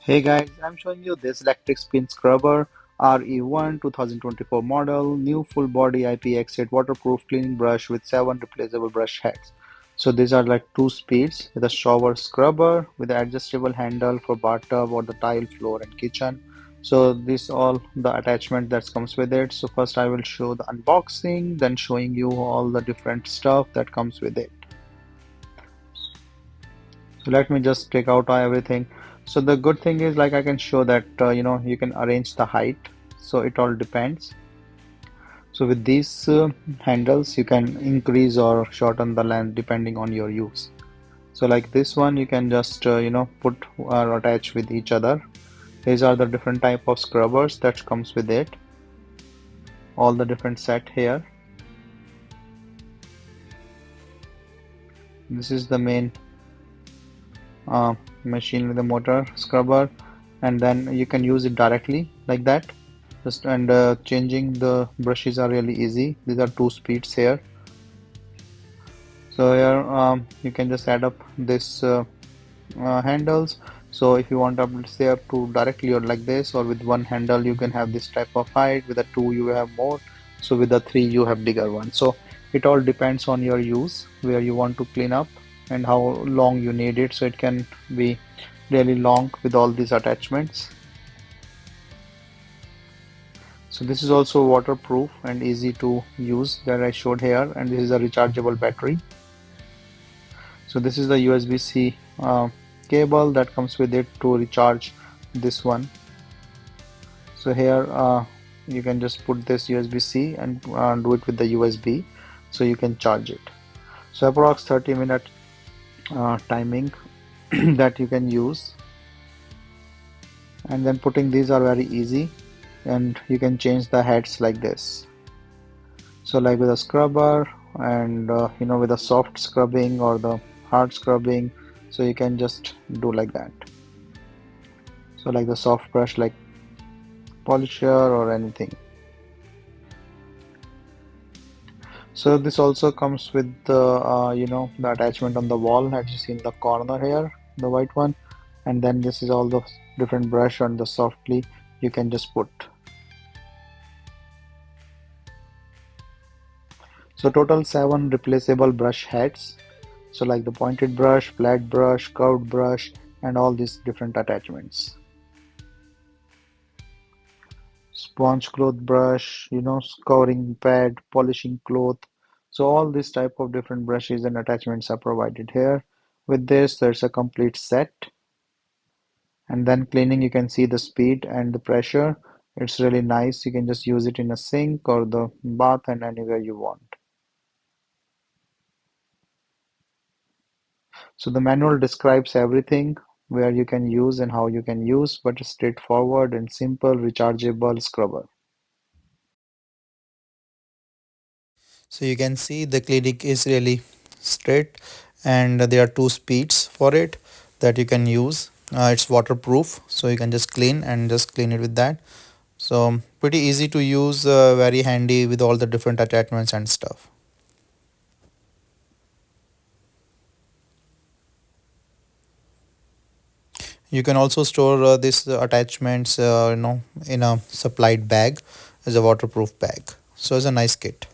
Hey guys, I'm showing you this electric spin scrubber RE1 2024 model, new full body IPX8 waterproof cleaning brush with 7 replaceable brush heads. So these are like 2 speeds with a shower scrubber with an adjustable handle for bathtub or the tile floor and kitchen. So this all the attachment that comes with it. So first I will show the unboxing, then showing you all the different stuff that comes with it. So let me just take out everything. So the good thing is like I can show that you can arrange the height. So it all depends. So with these handles you can increase or shorten the length depending on your use. So like this one you can just put or attach with each other. These are the different type of scrubbers that comes with it. All the different set here. This is the main uh, machine with the motor scrubber, and then you can use it directly like that. Just and changing the brushes are really easy. These are 2 speeds here. So here you can just add up this handles. So if you want to say up to directly or like this, or with one handle you can have this type of height. With a two you have more. So with the three you have bigger one. So it all depends on your use, where you want to clean up and how long you need it. So it can be really long with all these attachments. So this is also waterproof and easy to use that I showed here, and this is a rechargeable battery. So this is the USB-C cable that comes with it to recharge this one. So here you can just put this USB-C and do it with the USB, so you can charge it. So approx 30-minute timing that you can use, and then putting these are very easy, and you can change the heads like this. So like with a scrubber and with a soft scrubbing or the hard scrubbing, so you can just do like that. So like the soft brush like polisher or anything. So this also comes with the the attachment on the wall that you see in the corner here, the white one, and then this is all the different brush on the softly you can just put. So total 7 replaceable brush heads. So like the pointed brush, flat brush, curved brush, and all these different attachments. Sponge cloth brush, scouring pad, polishing cloth. So all these type of different brushes and attachments are provided here. With this, there's a complete set. And then cleaning, you can see the speed and the pressure. It's really nice. You can just use it in a sink or the bath and anywhere you want. So the manual describes everything where you can use and how you can use, but it's straightforward and simple rechargeable scrubber. So you can see the clinic is really straight, and there are 2 speeds for it that you can use. It's waterproof, so you can just clean and just clean it with that. So pretty easy to use, very handy with all the different attachments and stuff. You can also store these attachments in a supplied bag as a waterproof bag. So it's a nice kit.